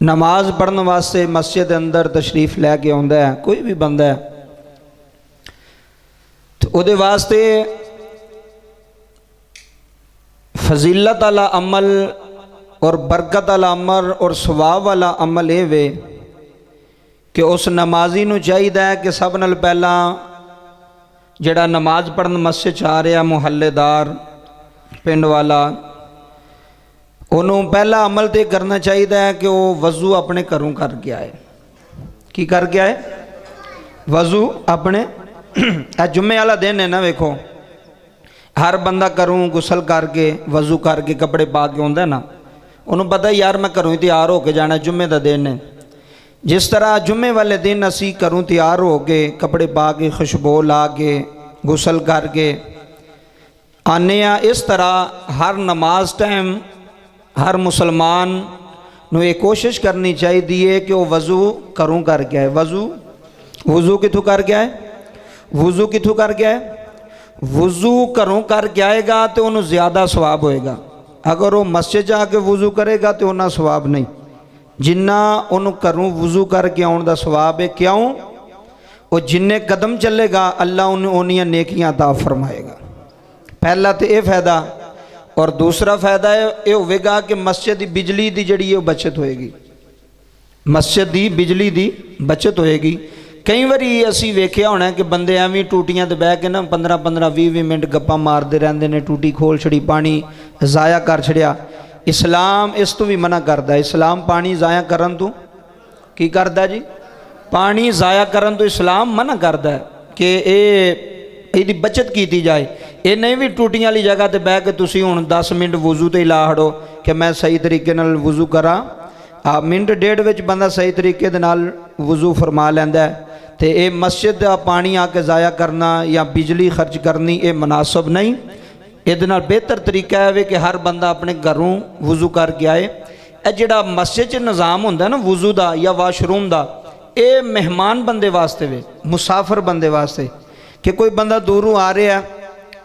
नमाज पढ़ने वास्ते मस्जिद अंदर तशरीफ लैके आउंदा है कोई भी बंदा है तो उहदे वास्ते फजीलत वाला अमल और बरकत वाला अमल और सवाब वाला अमल ये वे कि उस नमाजी नूं चाहिदा है कि सब नाल पहला जिहड़ा नमाज पढ़न मस्जिद च आ रहा मुहल्लेदार पिंड वाला उन्होंने पहला अमल तो करना चाहिए है कि वह वज़ू अपने घरों करके आए। की करके आए? वज़ू अपने जुम्मे वाला दिन है ना, वेखो हर बंदा घरों गुसल करके वज़ू करके कपड़े पा के आउंदा ना, उन्होंने पता यार मैं घरों ही तैयार होकर जाना, जुम्मे का दिन है। जिस तरह जुम्मे वाले दिन असी घरों तैयार हो के कपड़े पा के खुशबू ला के गुसल करके आने, इस तरह हर नमाज टाइम हर मुसलमान नूं ये कोशिश करनी चाहिए कि वह वज़ू घरों करके आए। वज़ू कित्थों करके आए? वज़ू कित्थों करके आए? वज़ू घरों करके आएगा तो उन्होंने ज़्यादा सवाब होएगा। अगर वो मस्जिद जाके वज़ू करेगा तो उन्ना सवाब नहीं जिन्ना उन्होंने घरों वज़ू करके आने का सवाब है। क्यों? वो जिन्ने कदम चलेगा अल्लाह उन्हें उन्नियां नेकियां अता फरमाएगा। पहला तो यह फ़ायदा, और दूसरा फ़ायदा ये होगा कि मस्जिद की बिजली की जी बचत होएगी, मस्जिद की बिजली की बचत होएगी। कई बारी असी वेख्या होना कि बंदे एवं टूटियां ते बह के ना 15-15 20-20 मिनट गप्पा मारते रहते हैं, टूटी खोल छड़ी, पानी ज़ाया कर छड़िया। इस्लाम इस तो भी मना करता है। इस्लाम पानी ज़ाया करन तो की करता जी? पानी ज़ाया करन तो इस्लाम मना करता है कि ये बचत की जाए। ये नहीं भी टूटियां वाली जगह पर बह के तुसी हुण 10 मिनट वज़ू तो ही ला हड़ो कि मैं सही तरीके नाल वज़ू करा। मिनट डेढ़ विच बंदा सही तरीके दे नाल वज़ू फरमा लैंदा है। तो ये मस्जिद का पानी आके ज़ाया करना या बिजली खर्च करनी ये मुनासिब नहीं। ये बेहतर तरीका है कि हर बंदा अपने घरों वज़ू करके आए। यह जिहड़ा मस्जिद च निज़ाम हुंदा ना वज़ू का या वाशरूम का, ये मेहमान बंदे वास्ते वे, मुसाफिर बंदे वास्ते। कि कोई बंदा दूरों आ रहा है,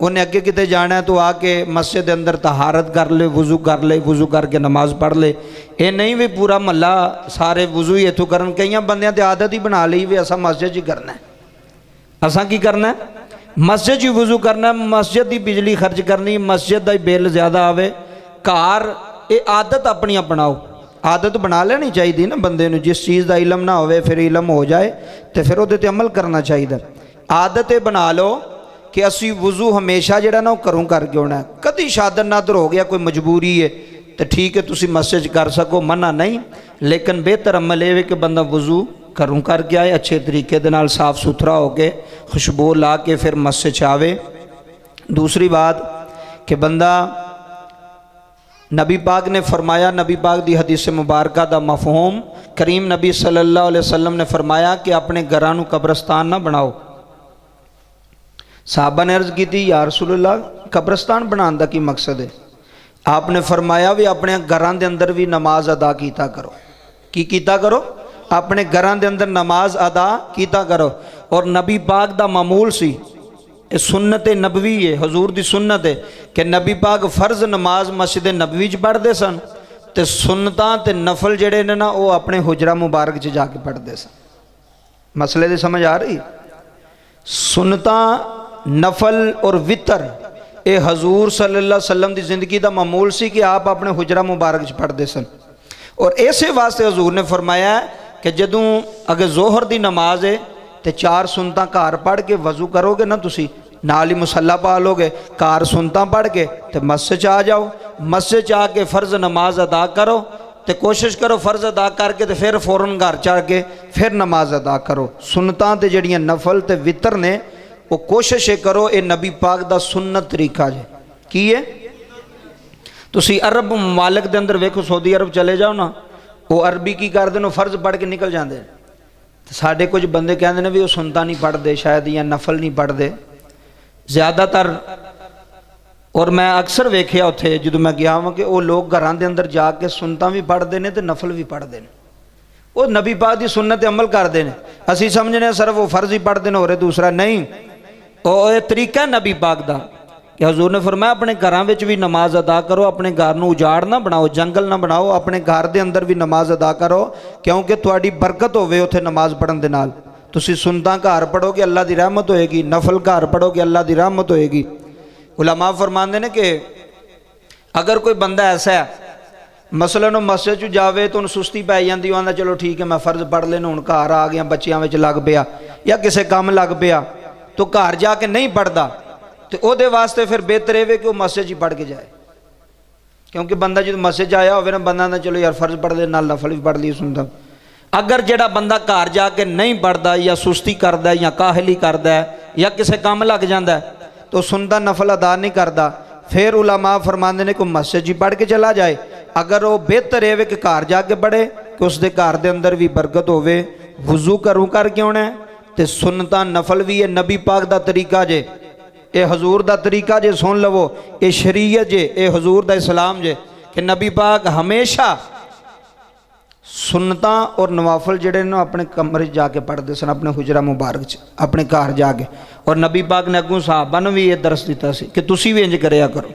उन्हें अगे किते जाना है तो आके मस्जिद के अंदर तहारत कर ले, वज़ू करके नमाज पढ़ ले। ये नहीं भी पूरा महला सारे वज़ू ही इतों करन। कई बंदियां तो आदत ही बना ली भी असा मस्जिद ही करना है, असा की करना है मस्जिद ही वज़ू करना, मस्जिद की बिजली खर्च करनी, मस्जिद का बिल ज़्यादा आवे। घर ये आदत अपनी बनाओ, आदत बना लेनी चाहिए ना बंदे नूं। जिस चीज़ का इलम ना हो फिर इलम हो जाए तो फिर उहदे ते अमल करना चाहिए। आदत ये बना लो कि असी वज़ू हमेशा जिहड़ा ना घरों करके आना है। कभी शादर नादर हो गया, कोई मजबूरी है तो ठीक है तुसी मस्जिद कर सको, मना नहीं, लेकिन बेहतर अमल ये कि बंदा वज़ू घरों करके आए, अच्छे तरीके दे नाल साफ सुथरा हो के खुशबू ला के फिर मस्जिद च आवे। दूसरी बात कि बंदा, नबी पाक ने फरमाया, नबी पाक की हदीस मुबारक का मफहूम, करीम नबी सल्लल्लाहु अलैहि वसल्लम ने फरमाया कि अपने घरां नूं कब्रस्तान ना बनाओ। साहबा ने अर्ज़ की थी या रसूलल्लाह कब्रस्तान बनाने का की मकसद है? आपने फरमाया भी अपने घरां दे अंदर भी नमाज अदा कीता करो। की कीता करो? अपने घरां दे अंदर नमाज अदा कीता करो। और नबी पाक दा मामूल सी, ये सुन्नत नबवी है, हजूर दी सुन्नत है कि नबी पाक फर्ज नमाज मस्जिद नबवी च पढ़ते सन, तो सुन्नतां ते नफल जेड़े ने ना वो अपने हुजरा मुबारक च जाके पढ़ते सन। मसले दी समझ आ रही? सुन्नतां नफल और वितर ये हजूर सल्लल्लाहु अलैहि वसल्लम की ज़िंदगी का मामूल सी कि आप अपने हुजरा मुबारक च पढ़ते सन। और इसे वास्ते हजूर ने फरमाया कि जदों अगर जोहर की नमाज है तो 4 सुन्नतां घर पढ़ के वज़ू करोगे ना, तुसी नाल ही मुसल्ला पा लोगे, घर सुन्नतां पढ़ के तो मस्जिद च आ जाओ। मस्जिद च आके फ़र्ज नमाज अदा करो तो कोशिश करो फ़र्ज अदा करके तो फिर फौरन घर च आके फिर नमाज अदा करो। सुन्नतां ते जड़ियां नफल ते वितर ने वो कोशिश करो। ये नबी पाक दा सुन्नत तरीका जे की है। तुसी अरब ममालिक दे अंदर वेखो, सऊदी अरब चले जाओ ना, वो अरबी की करते हैं, फर्ज पढ़ के निकल जाते हैं। साढ़े कुछ बंदे कहते हैं भी वो सुनता नहीं पढ़ते शायद, या नफल नहीं पढ़ते ज़्यादातर। और मैं अक्सर वेख्या उत्थे जो मैं गया वहाँ कि वो लोग घरां दे अंदर जाके सुनता भी पढ़ते हैं तो नफल भी पढ़ते हैं। वो नबी पाक की सुन्नत अमल करते हैं। असी समझने सिर्फ वो फर्ज ही पढ़ते हैं, हो रहे दूसरा नहीं। और ये तरीका नबी पाक दा कि हजूर ने फरमाया अपने घरों में भी नमाज अदा करो, अपने घर को उजाड़ ना बनाओ, जंगल ना बनाओ, अपने घर के अंदर भी नमाज अदा करो, क्योंकि थोड़ी बरकत होवे उत्थे नमाज पढ़न दे नाल। तुसी सुन्नतां घर पढ़ोगे अल्लाह की रहमत होएगी, नफल घर पढ़ोगे अल्लाह की रहमत होएगी। उलमा फरमाते हैं कि अगर कोई बंदा ऐसा है मसलन मस्जिद च जावे तो सुस्ती पै जाती, आंदा चलो ठीक है मैं फर्ज पढ़ लेना, हुण घर आ गया बच्चों में लग पिया या किसी काम लग पिया, तो घर जाके नहीं पढ़ता, तो वो वास्ते फिर बेहतर है कि वह मस्जिद ही पढ़ के जाए। क्योंकि बंदा जो मस्जिद आया हो ना, बंदा ना चलो यार फर्ज पढ़ ले नाल नफल भी पढ़ ली सुनता। अगर जेड़ा बंदा घर जाके नहीं पढ़ता या सुस्ती करता या काहली करता या किसी काम लग जाता तो सुनता नफल अदा नहीं करता, फिर उलमा फरमाते ने को मस्जिद ही पढ़ के चला जाए। अगर वो बेहतर है कि घर जाके पढ़े कि उसके घर के अंदर भी बरकत होवे। वजू घरों करके आना है तो सुन्नतां नफल भी है, नबी पाक का तरीका जे, ये हजूर का तरीका जे, सुन लवो ये शरीयत जे, ये हजूर का इस्लाम जे कि नबी पाक हमेशा सुन्नतां और नवाफल जड़े ने अपने कमरे जाके पढ़ते सन, अपने हुजरा मुबारक च अपने घर जाके। और नबी पाक ने अगों साहबा ने भी ये दरस दिता सी कि तुसी भी इंज करया करो।